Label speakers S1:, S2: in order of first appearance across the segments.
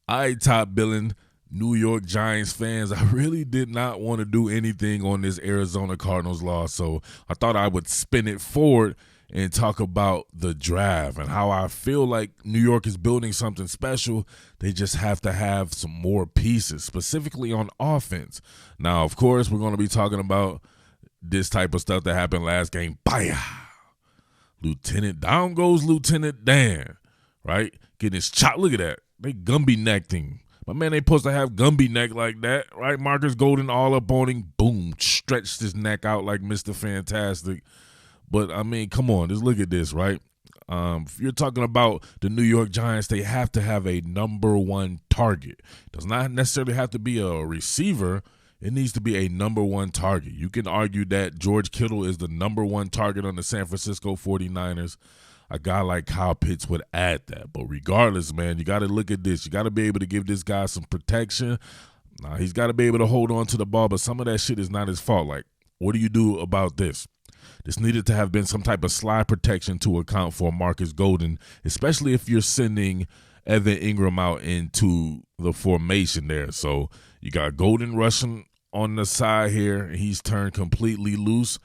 S1: All right, top billing New York Giants fans, I really did not want to do anything on this Arizona Cardinals loss, so I thought I would spin it forward and talk about the draft and how I feel like New York is building something special. They just have to have some more pieces, specifically on offense. Now, of course, we're going to be talking about this type of stuff that happened last game. Baya! Down goes Lieutenant Dan, right? Getting his chop. Look at that. They Gumby necked him. But man, they supposed to have Gumby neck like that, right? Marcus Golden all up on him. Boom. Stretched his neck out like Mr. Fantastic. But, I mean, come on. Just look at this, right? If you're talking about the New York Giants, they have to have a number one target. Does not necessarily have to be a receiver. It needs to be a number one target. You can argue that George Kittle is the number one target on the San Francisco 49ers. A guy like Kyle Pitts would add that. But regardless, man, you got to look at this. You got to be able to give this guy some protection. He's got to be able to hold on to the ball, but some of that shit is not his fault. Like, what do you do about this? This needed to have been some type of slide protection to account for Marcus Golden, especially if you're sending Evan Ingram out into the formation there. So you got Golden rushing on the side here. He's turned completely loose,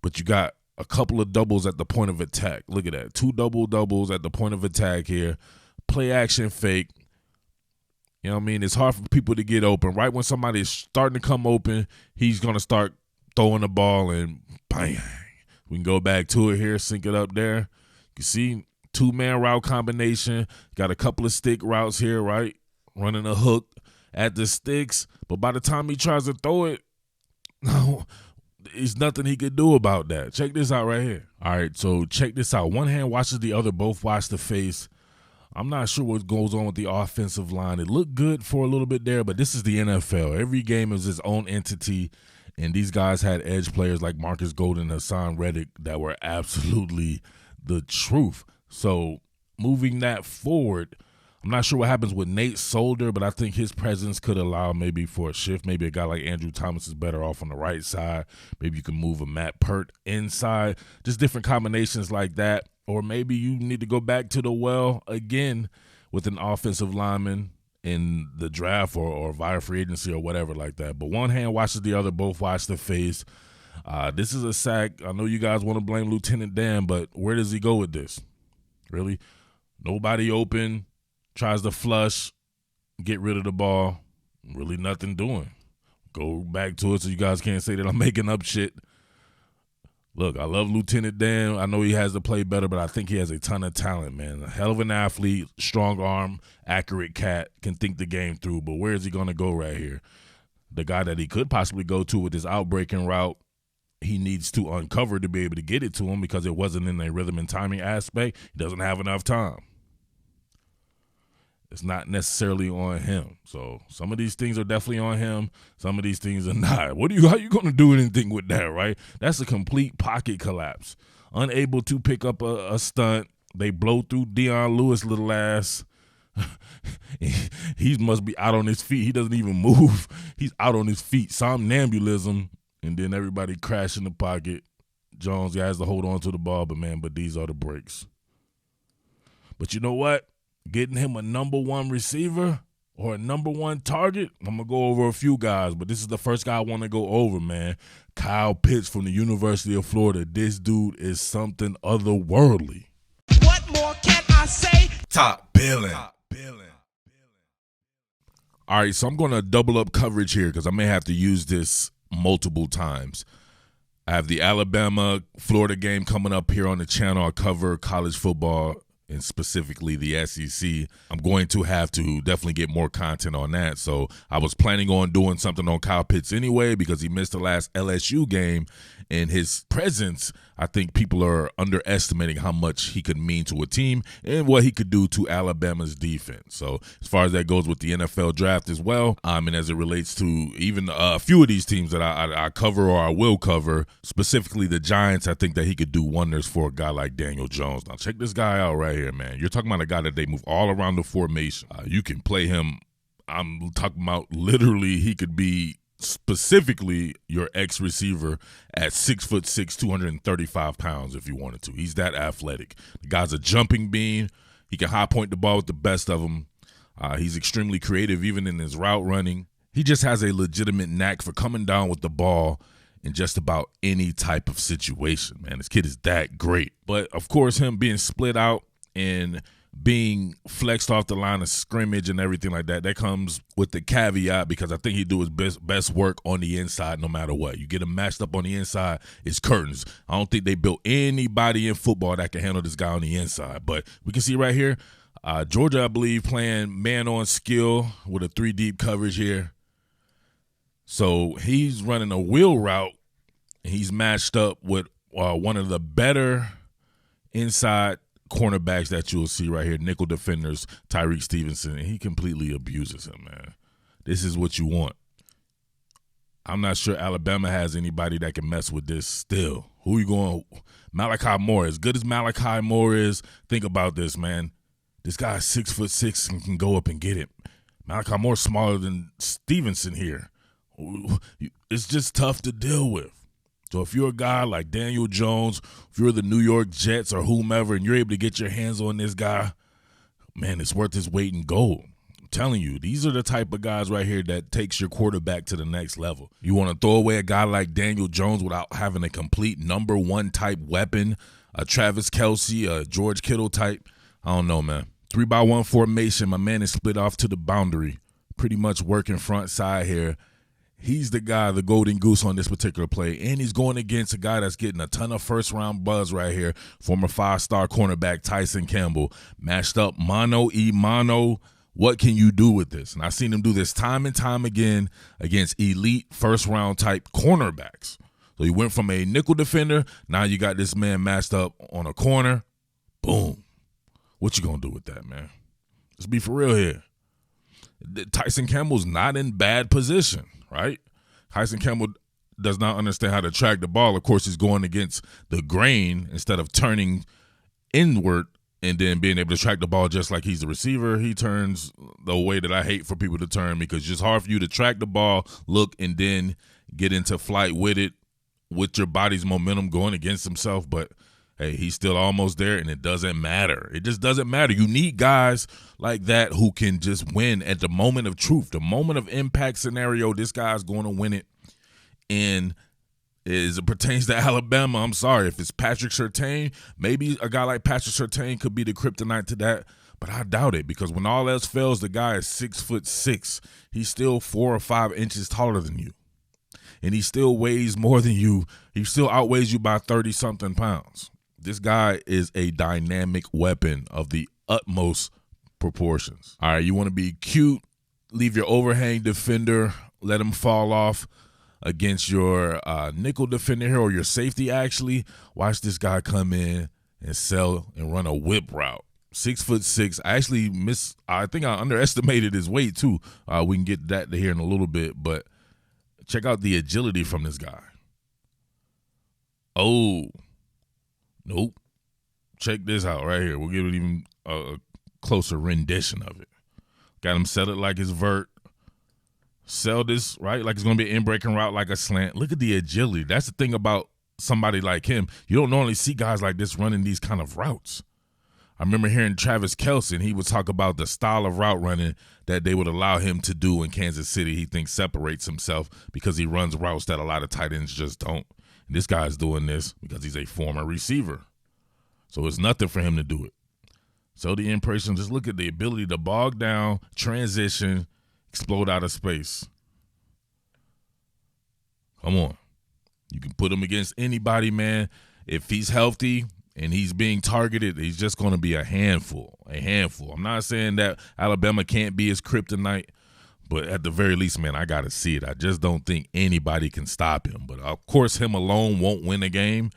S1: but you got a couple of doubles at the point of attack. Look at that. 2 doubles at the point of attack here. Play action fake. You know what I mean? It's hard for people to get open. Right when somebody's starting to come open, he's going to start throwing the ball and bang. We can go back to it here, sync it up there. You can see 2-man route combination. Got a couple of stick routes here, right? Running a hook at the sticks. But by the time he tries to throw it, no, there's nothing he could do about that. Check this out right here. All right, so check this out. One hand watches the other, both watch the face. I'm not sure what goes on with the offensive line. It looked good for a little bit there, but this is the NFL. Every game is its own entity, and these guys had edge players like Marcus Golden and Hassan Reddick that were absolutely the truth. So moving that forward, I'm not sure what happens with Nate Solder, but I think his presence could allow maybe for a shift. Maybe a guy like Andrew Thomas is better off on the right side. Maybe you can move a Matt Pert inside. Just different combinations like that. Or maybe you need to go back to the well again with an offensive lineman in the draft or via free agency or whatever like that. But one hand watches the other, both watch the face. This is a sack. I know you guys want to blame Lieutenant Dan, but where does he go with this? Really? Nobody open. Tries to flush, get rid of the ball, really nothing doing. Go back to it so you guys can't say that I'm making up shit. Look, I love Lieutenant Dan. I know he has to play better, but I think he has a ton of talent, man. A hell of an athlete, strong arm, accurate cat, can think the game through. But where is he going to go right here? The guy that he could possibly go to with his outbreaking route, he needs to uncover to be able to get it to him because it wasn't in a rhythm and timing aspect. He doesn't have enough time. It's not necessarily on him. So some of these things are definitely on him. Some of these things are not. How you going to do anything with that, right? That's a complete pocket collapse. Unable to pick up a stunt. They blow through Deion Lewis' little ass. He must be out on his feet. He doesn't even move. He's out on his feet. Somnambulism. And then everybody crash in the pocket. Jones has to hold on to the ball, but these are the breaks. But you know what? Getting him a number one receiver or a number one target, I'm going to go over a few guys, but this is the first guy I want to go over, man. Kyle Pitts from the University of Florida. This dude is something otherworldly.
S2: What more can I say?
S1: Top Billin. All right, so I'm going to double up coverage here because I may have to use this multiple times. I have the Alabama-Florida game coming up here on the channel. I cover college football and specifically the SEC. I'm going to have to definitely get more content on that. So I was planning on doing something on Kyle Pitts anyway because he missed the last LSU game, and his presence, I think people are underestimating how much he could mean to a team and what he could do to Alabama's defense. So as far as that goes with the NFL draft as well, and as it relates to even a few of these teams that I cover or I will cover, specifically the Giants, I think that he could do wonders for a guy like Daniel Jones. Now check this guy out right here, man. You're talking about a guy that they move all around the formation. You can play him. I'm talking about literally he could be specifically your ex-receiver at 6'6", 235 pounds if you wanted to. He's that athletic. The guy's a jumping bean. He can high point the ball with the best of them. He's extremely creative even in his route running. He just has a legitimate knack for coming down with the ball in just about any type of situation, man. This kid is that great. But, of course, him being split out and being flexed off the line of scrimmage and everything like that, that comes with the caveat because I think he do his best work on the inside no matter what. You get him matched up on the inside, it's curtains. I don't think they built anybody in football that can handle this guy on the inside. But we can see right here, Georgia, I believe, playing man-on skill with a 3-deep coverage here. So he's running a wheel route. He's matched up with one of the better inside cornerbacks that you'll see right here, nickel defenders, Tyreek Stevenson, and he completely abuses him, man. This is what you want. I'm not sure Alabama has anybody that can mess with this still. Who are you going? Malachi Moore. As good as Malachi Moore is, think about this, man. This guy's 6'6" and can go up and get it. Malachi Moore's smaller than Stevenson here. It's just tough to deal with. So if you're a guy like Daniel Jones, if you're the New York Jets or whomever, and you're able to get your hands on this guy, man, it's worth his weight in gold. I'm telling you, these are the type of guys right here that takes your quarterback to the next level. You want to throw away a guy like Daniel Jones without having a complete number one type weapon, a Travis Kelce, a George Kittle type? I don't know, man. 3-by-1 formation, my man is split off to the boundary, pretty much working front side here. He's the guy, the golden goose on this particular play, and he's going against a guy that's getting a ton of first-round buzz right here, former 5-star cornerback Tyson Campbell, matched up mano-a-mano. What can you do with this? And I've seen him do this time and time again against elite first-round type cornerbacks. So he went from a nickel defender, now you got this man matched up on a corner. Boom. What you going to do with that, man? Let's be for real here. Tyson Campbell's not in bad position. Right? Tyson Campbell does not understand how to track the ball. Of course, he's going against the grain instead of turning inward and then being able to track the ball just like he's the receiver. He turns the way that I hate for people to turn because it's just hard for you to track the ball, look, and then get into flight with it with your body's momentum going against himself. But hey, he's still almost there, and it doesn't matter. It just doesn't matter. You need guys like that who can just win at the moment of truth, the moment of impact scenario. This guy's going to win it. And as it pertains to Alabama, I'm sorry. If it's Patrick Surtain, maybe a guy like Patrick Surtain could be the kryptonite to that. But I doubt it because when all else fails, the guy is 6'6". He's still 4 or 5 inches taller than you. And he still weighs more than you. He still outweighs you by 30-something pounds. This guy is a dynamic weapon of the utmost proportions. All right, you want to be cute, leave your overhang defender, let him fall off against your nickel defender here or your safety, actually. Watch this guy come in and sell and run a whip route. 6'6". I think I underestimated his weight, too. We can get that to here in a little bit, but check out the agility from this guy. Oh. Nope. Check this out right here. We'll give it even a closer rendition of it. Got him set it like his vert. Sell this, right, like it's going to be an in-breaking route like a slant. Look at the agility. That's the thing about somebody like him. You don't normally see guys like this running these kind of routes. I remember hearing Travis Kelce, and he would talk about the style of route running that they would allow him to do in Kansas City. He thinks separates himself because he runs routes that a lot of tight ends just don't. And this guy's doing this because he's a former receiver. So it's nothing for him to do it. So the impression, just look at the ability to bog down, transition, explode out of space. Come on. You can put him against anybody, man. If he's healthy and he's being targeted, he's just going to be a handful. I'm not saying that Alabama can't be his kryptonite, but at the very least, man, I got to see it. I just don't think anybody can stop him. But, of course, him alone won't win a game.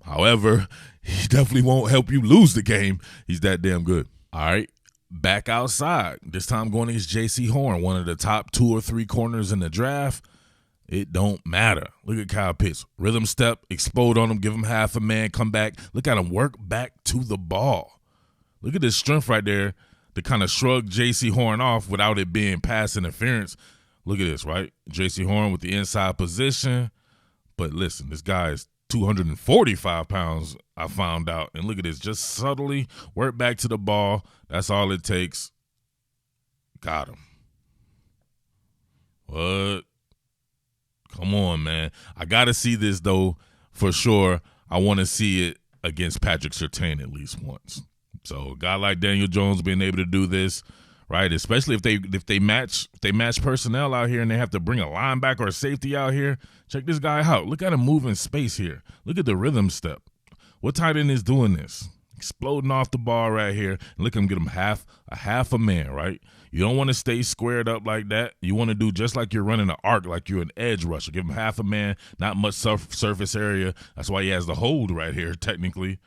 S1: However, he definitely won't help you lose the game. He's that damn good. All right, back outside. This time going against J.C. Horn, one of the top 2 or 3 corners in the draft. It don't matter. Look at Kyle Pitts. Rhythm step, explode on him, give him half a man, come back. Look at him work back to the ball. Look at this strength right there to kind of shrug J.C. Horn off without it being pass interference. Look at this, right? J.C. Horn with the inside position. But listen, this guy is 245 pounds, I found out. And look at this, just subtly work back to the ball. That's all it takes. Got him. What? Come on, man. I got to see this, though, for sure. I want to see it against Patrick Surtain at least once. So a guy like Daniel Jones being able to do this, right? Especially if they match personnel out here and they have to bring a linebacker or a safety out here. Check this guy out. Look at him move in space here. Look at the rhythm step. What tight end is doing this? Exploding off the ball right here. And look at him get him half a man, right? You don't want to stay squared up like that. You want to do just like you're running an arc, like you're an edge rusher. Give him half a man, not much surface area. That's why he has the hold right here, technically.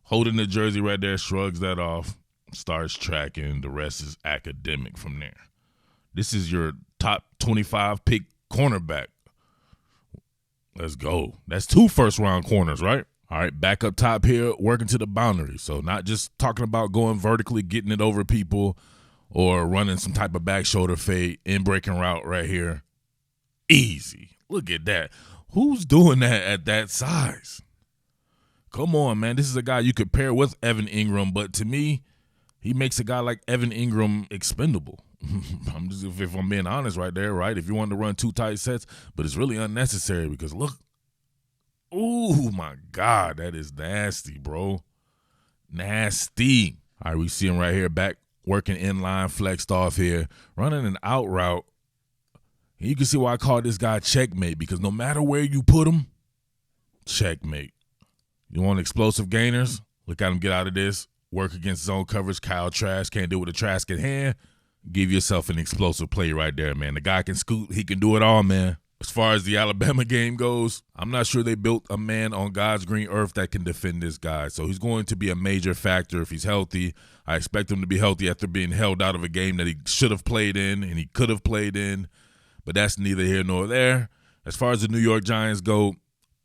S1: Holding the jersey right there, shrugs that off, starts tracking. The rest is academic from there. This is your top 25 pick cornerback. Let's go. That's 2 first-round corners, right? All right, back up top here, working to the boundary. So not just talking about going vertically, getting it over people, or running some type of back shoulder fade, in-breaking route right here. Easy. Look at that. Who's doing that at that size? Come on, man. This is a guy you could pair with Evan Ingram, but to me, he makes a guy like Evan Ingram expendable. If I'm being honest right there, right? If you want to run 2 tight sets, but it's really unnecessary because look. Oh, my God. That is nasty, bro. Nasty. All right, we see him right here back working in line, flexed off here, running an out route. And you can see why I call this guy checkmate, because no matter where you put him, checkmate. You want explosive gainers? Look at him get out of this. Work against zone coverage. Kyle Trask can't do it with a Trask in hand. Give yourself an explosive play right there, man. The guy can scoot. He can do it all, man. As far as the Alabama game goes, I'm not sure they built a man on God's green earth that can defend this guy. So he's going to be a major factor if he's healthy. I expect him to be healthy after being held out of a game that he should have played in and he could have played in. But that's neither here nor there. As far as the New York Giants go,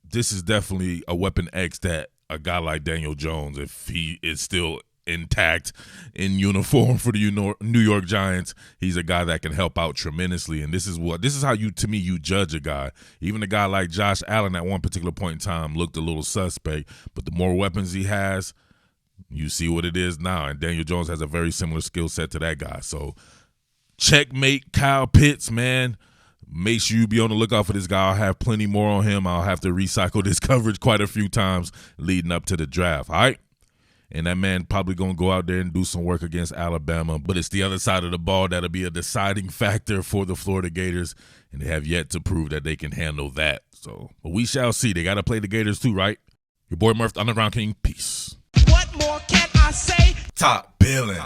S1: this is definitely a weapon X that a guy like Daniel Jones, if he is still intact in uniform for the New York Giants, he's a guy that can help out tremendously. And this is how you judge a guy. Even a guy like Josh Allen at one particular point in time looked a little suspect, but the more weapons he has, you see what it is now. And Daniel Jones has a very similar skill set to that guy. So checkmate Kyle Pitts, man. Make sure you be on the lookout for this guy. I'll have plenty more on him. I'll have to recycle this coverage quite a few times leading up to the draft. All right? And that man probably going to go out there and do some work against Alabama. But it's the other side of the ball that'll be a deciding factor for the Florida Gators. And they have yet to prove that they can handle that. So, but we shall see. They got to play the Gators too, right? Your boy Murf, the Underground King. Peace.
S2: What more can I say?
S1: Top Billin.